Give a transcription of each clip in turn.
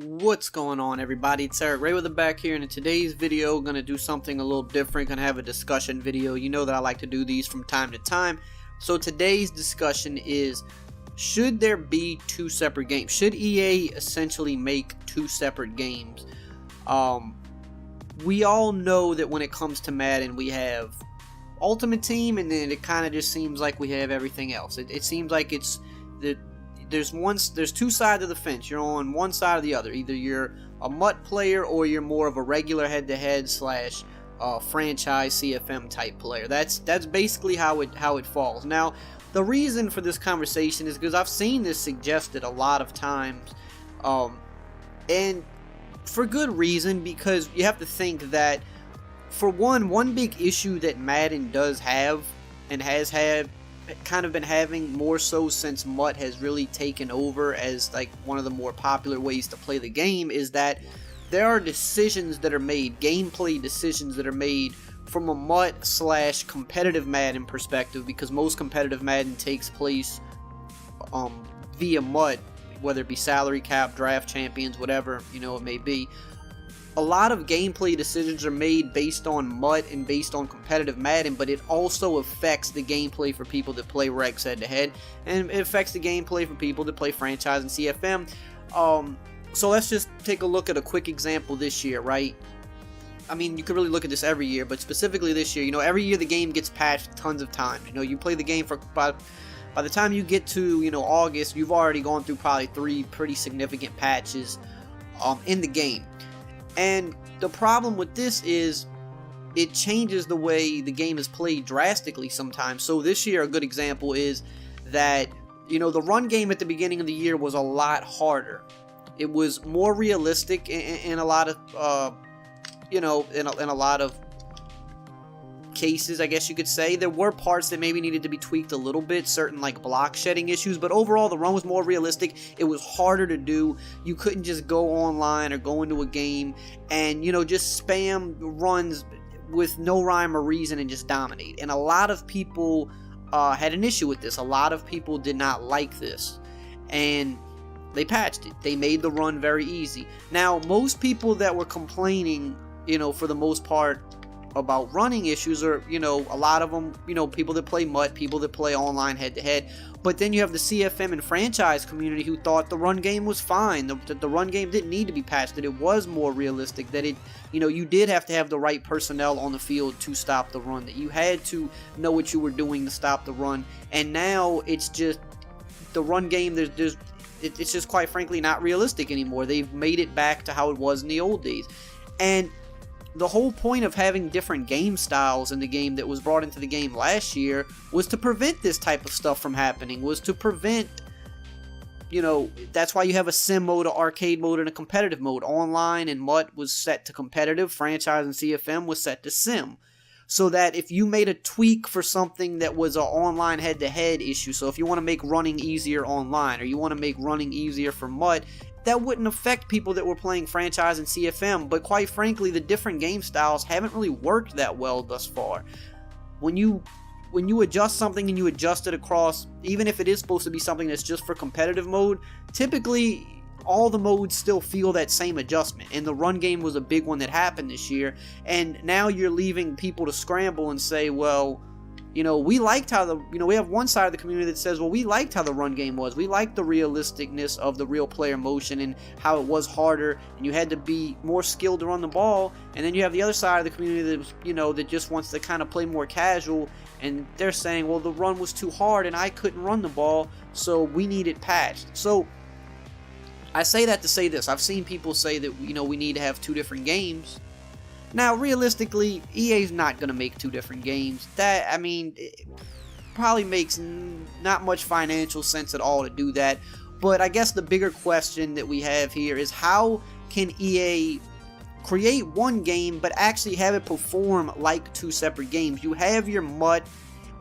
What's going on, everybody? It's EricRayweather back here, and in today's video, gonna do something a little different. Gonna have a discussion video. You know that I like to do these from time to time. So today's discussion is: should there be two separate games? Should EA essentially make two separate games? We all know that when it comes to Madden, we have Ultimate Team, and then it kind of just seems like we have everything else. It seems like it's the there's two sides of the fence. You're on one side or the other. Either you're a MUT player or you're more of a regular head-to-head slash franchise CFM type player. That's basically how it falls. Now, the reason for this conversation is because I've seen this suggested a lot of times, and for good reason, because you have to think that, for one big issue that Madden does have and has had, kind of been having more so since MUT has really taken over as like one of the more popular ways to play the game, is that there are decisions that are made, gameplay decisions that are made from a MUT slash competitive Madden perspective, because most competitive Madden takes place via MUT, whether it be salary cap, draft champions, whatever it may be. A lot of gameplay decisions are made based on MUT and based on competitive Madden, but it also affects the gameplay for people that play Regs head-to-head, and it affects the gameplay for people that play franchise and CFM. So let's just take a look at a quick example this year, right? I mean, you could really look at this every year, but specifically this year, every year the game gets patched tons of times. You play the game for by the time you get to August, you've already gone through probably 3 pretty significant patches in the game. And the problem with this is it changes the way the game is played drastically sometimes. So this year, a good example is that, the run game at the beginning of the year was a lot harder. It was more realistic in a lot of, in a lot of cases, I guess you could say. There were parts that maybe needed to be tweaked a little bit, certain like block shedding issues, but overall the run was more realistic. It was harder to do. You couldn't just go online or go into a game and just spam runs with no rhyme or reason and just dominate. And a lot of people had an issue with this. A lot of people did not like this, and they patched it. They made the run very easy. Now, most people that were complaining, for the most part, about running issues are, a lot of them, people that play MUT, people that play online head-to-head. But then you have the CFM and franchise community who thought the run game was fine, that the run game didn't need to be patched, that it was more realistic, that it, you did have to have the right personnel on the field to stop the run, that you had to know what you were doing to stop the run. And now it's just, the run game, it's just quite frankly not realistic anymore. They've made it back to how it was in the old days. And the whole point of having different game styles in the game that was brought into the game last year was to prevent this type of stuff from happening, was to prevent, that's why you have a sim mode, an arcade mode, and a competitive mode. Online and MUT was set to competitive, franchise and CFM was set to sim. So that if you made a tweak for something that was an online head-to-head issue, so if you want to make running easier online, or you want to make running easier for MUT, that wouldn't affect people that were playing franchise and CFM. But quite frankly, the different game styles haven't really worked that well thus far. When you adjust something and you adjust it across, even if it is supposed to be something that's just for competitive mode, typically all the modes still feel that same adjustment. And the run game was a big one that happened this year. And now you're leaving people to scramble and say, well, we liked how we have one side of the community that says, well, we liked how the run game was. We liked the realisticness of the real player motion and how it was harder and you had to be more skilled to run the ball. And then you have the other side of the community that, that just wants to kind of play more casual, and they're saying, well, the run was too hard and I couldn't run the ball, so we need it patched. So I say that to say this. I've seen people say that, we need to have 2 different games. Now, realistically, EA's not going to make 2 different games. It probably makes not much financial sense at all to do that. But I guess the bigger question that we have here is, how can EA create one game but actually have it perform like 2 separate games? You have your MUT,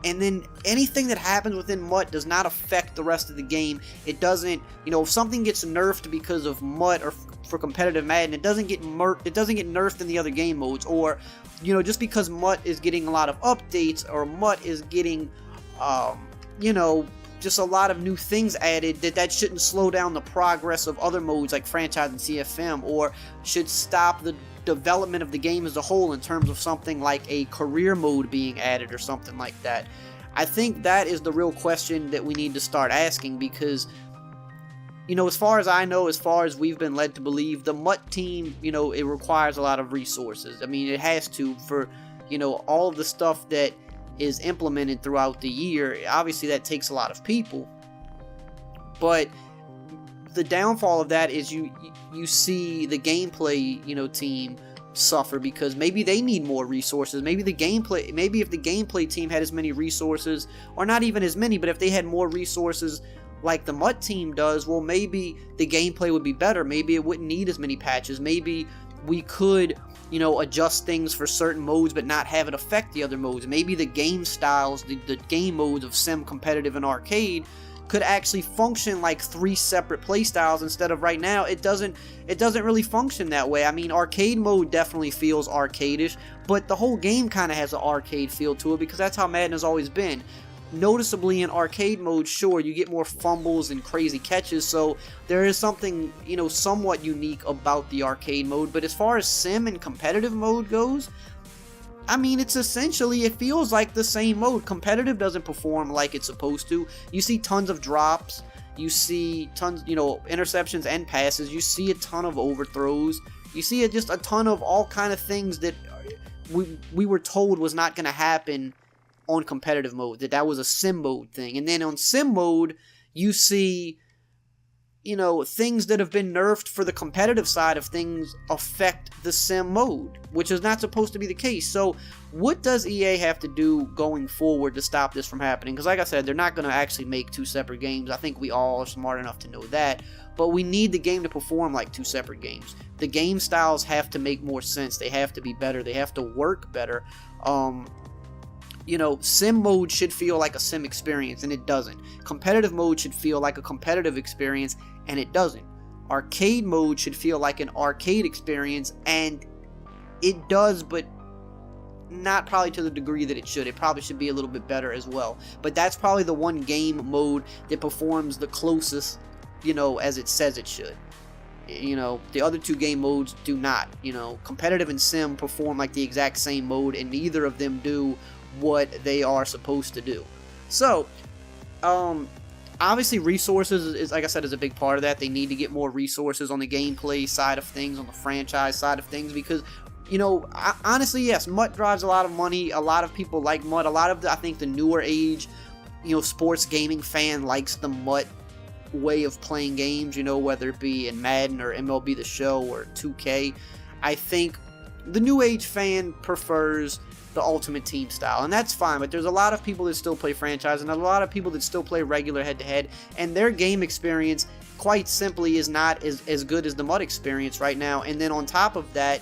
and then anything that happens within MUT does not affect the rest of the game. It doesn't, if something gets nerfed because of MUT or for competitive Madden, it doesn't get nerfed in the other game modes. Or, just because MUT is getting a lot of updates, or MUT is getting, just a lot of new things added, that shouldn't slow down the progress of other modes like franchise and CFM, or should stop the development of the game as a whole in terms of something like a career mode being added or something like that. I think that is the real question that we need to start asking, because, you know, as far as I know, as far as we've been led to believe, the MUT team, you know, it requires a lot of resources. I mean, it has to, for, you know, all of the stuff that is implemented throughout the year. Obviously that takes a lot of people, but the downfall of that is you see the gameplay, you know, team suffer, because maybe they need more resources. Maybe if the gameplay team had as many resources, or not even as many, but if they had more resources like the MUT team does, well, maybe the gameplay would be better. Maybe it wouldn't need as many patches. Maybe we could, you know, adjust things for certain modes but not have it affect the other modes. Maybe the game styles, the game modes of sim, competitive, and arcade could actually function like 3 separate playstyles instead of right now. It doesn't really function that way. I mean, arcade mode definitely feels arcadish, but the whole game kind of has an arcade feel to it, because that's how Madden has always been. Noticeably in arcade mode, sure, you get more fumbles and crazy catches, so there is something, you know, somewhat unique about the arcade mode. But as far as sim and competitive mode goes, I mean, it's essentially, it feels like the same mode. Competitive doesn't perform like it's supposed to. You see tons of drops, you see tons, you know, interceptions and passes, you see a ton of overthrows, you see just a ton of all kind of things that we were told was not going to happen on competitive mode, that was a sim mode thing. And then on sim mode, you see, you know, things that have been nerfed for the competitive side of things affect the sim mode, which is not supposed to be the case. So what does EA have to do going forward to stop this from happening? Because like I said, they're not going to actually make 2 separate games. I think we all are smart enough to know that, but we need the game to perform like 2 separate games. The game styles have to make more sense. They have to be better. They have to work better. You know, sim mode should feel like a sim experience, and it doesn't. Competitive mode should feel like a competitive experience, and it doesn't. Arcade mode should feel like an arcade experience, and it does, but not probably to the degree that it should. It probably should be a little bit better as well. But that's probably the one game mode that performs the closest, you know, as it says it should. You know, the other 2 game modes do not. You know, competitive and sim perform like the exact same mode, and neither of them do what they are supposed to do. So, obviously resources is, like I said, is a big part of that. They need to get more resources on the gameplay side of things, on the franchise side of things, because, you know, honestly, yes, MUT drives a lot of money. A lot of people like MUT. A lot of I think the newer age, you know, sports gaming fan likes the MUT way of playing games, you know, whether it be in Madden or MLB The Show or 2K. I think the new age fan prefers the Ultimate Team style, and that's fine, but there's a lot of people that still play franchise, and a lot of people that still play regular head-to-head, and their game experience, quite simply, is not as good as the MUT experience right now. And then on top of that,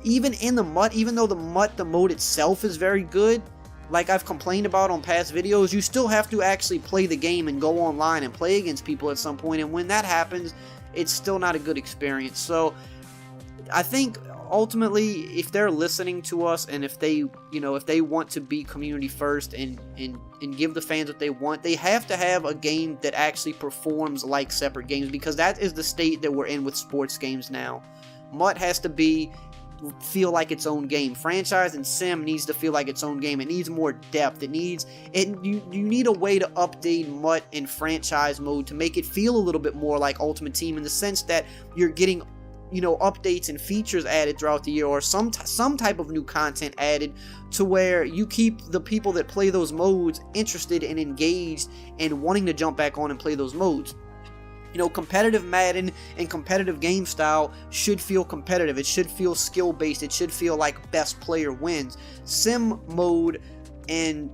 even in the MUT, even though the mode itself is very good, like I've complained about on past videos, you still have to actually play the game and go online and play against people at some point, and when that happens, it's still not a good experience. So I think ultimately, if they're listening to us, and if they, you know, if they want to be community first and give the fans what they want, they have to have a game that actually performs like separate games, because that is the state that we're in with sports games now. MUT has to feel like its own game. Franchise and sim needs to feel like its own game. It needs more depth. You need a way to update MUT and franchise mode to make it feel a little bit more like Ultimate Team, in the sense that you're getting, you know, updates and features added throughout the year, or some type of new content added, to where you keep the people that play those modes interested and engaged and wanting to jump back on and play those modes. You know, competitive Madden and competitive game style should feel competitive. It should feel skill-based. It should feel like best player wins. Sim mode and,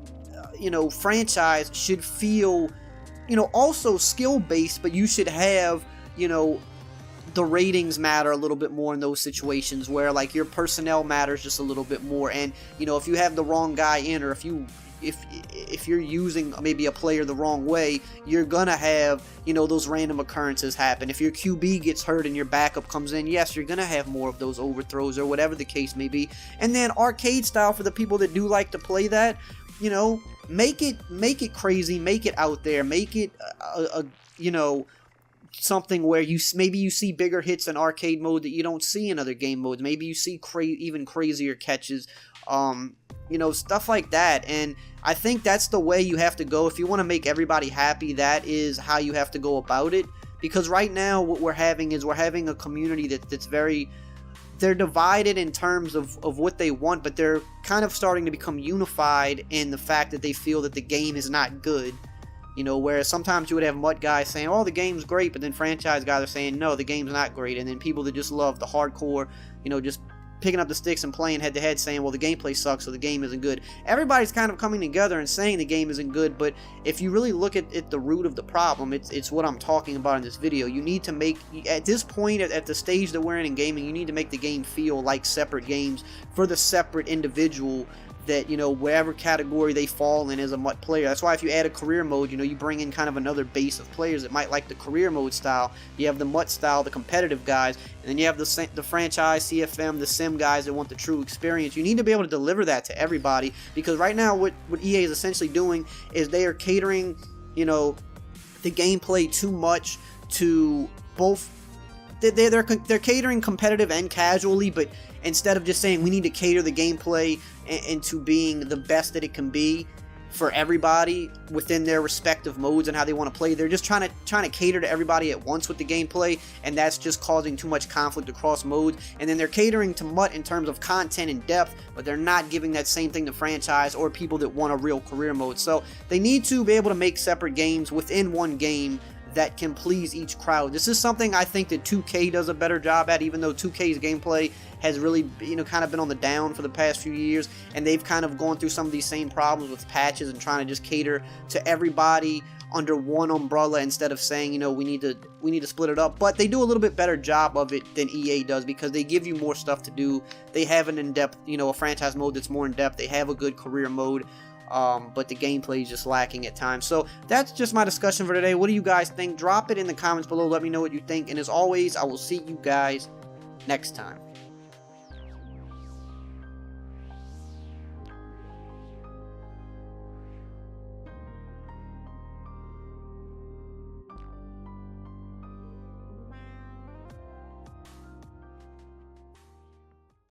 you know, franchise should feel, you know, also skill-based, but you should have, you know, the ratings matter a little bit more in those situations, where like your personnel matters just a little bit more. And, you know, if you have the wrong guy in, or if you're using maybe a player the wrong way, you're gonna have, you know, those random occurrences happen. If your QB gets hurt and your backup comes in, yes, you're gonna have more of those overthrows, or whatever the case may be. And then arcade style, for the people that do like to play that, you know, make it crazy, make it out there, make it you know, something where maybe you see bigger hits in arcade mode that you don't see in other game modes. Maybe you see even crazier catches, you know, stuff like that. And I think that's the way you have to go if you want to make everybody happy. That is how you have to go about it, because right now what we're having a community that's very, they're divided in terms of what they want, but they're kind of starting to become unified in the fact that they feel that the game is not good. You know, whereas sometimes you would have MUT guys saying, oh, the game's great, but then franchise guys are saying, no, the game's not great. And then people that just love the hardcore, you know, just picking up the sticks and playing head-to-head saying, well, the gameplay sucks, so the game isn't good. Everybody's kind of coming together and saying the game isn't good, but if you really look at the root of the problem, it's what I'm talking about in this video. You need to make, at this point, at the stage that we're in gaming, you need to make the game feel like separate games for the separate individual that, you know, wherever category they fall in as a MUT player. That's why if you add a career mode, you know, you bring in kind of another base of players that might like the career mode style. You have the MUT style, the competitive guys, and then you have the franchise, CFM, the sim guys that want the true experience. You need to be able to deliver that to everybody, because right now what EA is essentially doing is they are catering, you know, the gameplay too much to both. They're catering competitive and casually, but instead of just saying we need to cater the gameplay into being the best that it can be for everybody within their respective modes and how they want to play, they're just trying to cater to everybody at once with the gameplay, and that's just causing too much conflict across modes. And then they're catering to MUT in terms of content and depth, but they're not giving that same thing to franchise or people that want a real career mode. So they need to be able to make separate games within one game that can please each crowd. This is something I think that 2K does a better job at, even though 2K's gameplay has really, you know, kind of been on the down for the past few years, and they've kind of gone through some of these same problems with patches and trying to just cater to everybody under one umbrella instead of saying, you know, we need to split it up. But they do a little bit better job of it than EA does, because they give you more stuff to do. They have an in-depth, you know, a franchise mode that's more in-depth. They have a good career mode. But the gameplay is just lacking at times. So that's just my discussion for today. What do you guys think? Drop it in the comments below. Let me know what you think. And as always, I will see you guys next time.